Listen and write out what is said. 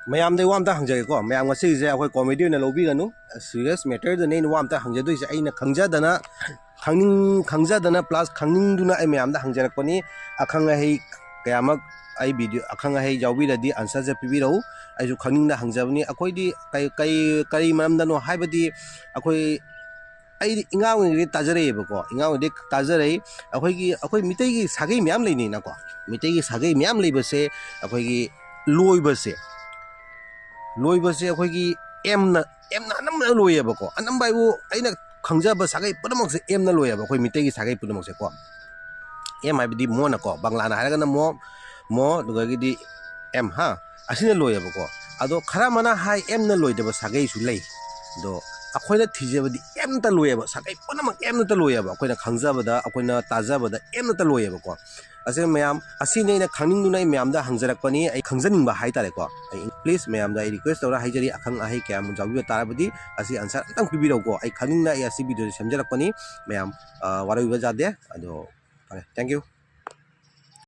mayam de wam ta hangjage ko mayam nga si je akoi comedy na lobi ganu serious matter de ne wam ta hangja doi se aina khangja dana plus khangning duna ai mayam da hangjarak pani akhanga hei kayamak ai video akhanga hei jawbi da di answer je pibi rau ai ju khangning da hangjabni akoi di kai maram da no haibadi akoi ai ingaw ni tajare bako ingaw de tajare akoi Metei Gi Sagei mayam leini na ko Metei Gi Sagei mayam leibase akoi gi loibase akoi gi em na anam na loye bako anam bai bu aina khangja ba sagai punamak se em na loye ba akoi Metei Gi Sagei punamak se ko em ai di mo na ko bangla na haraga na mo duga gi di em ha asina loye bako ado khara mana hai em na loide ba sagai su lei do akoina thijebadi em ta loye ba sagai punamak em na ta loye ba akoina khangja ba da akoina taja ba da em na ta loye ba ko ase mayam asine na khangning dunai mayam da hangjarak pani ai khangjaning ba hai tare ko please mayam da request tora haijari akhang ahi kya mun jawi tarabadi asi answer tang pibi ro ko ai khangning na asi video samjarak pani mayam warai ba jade ado thank you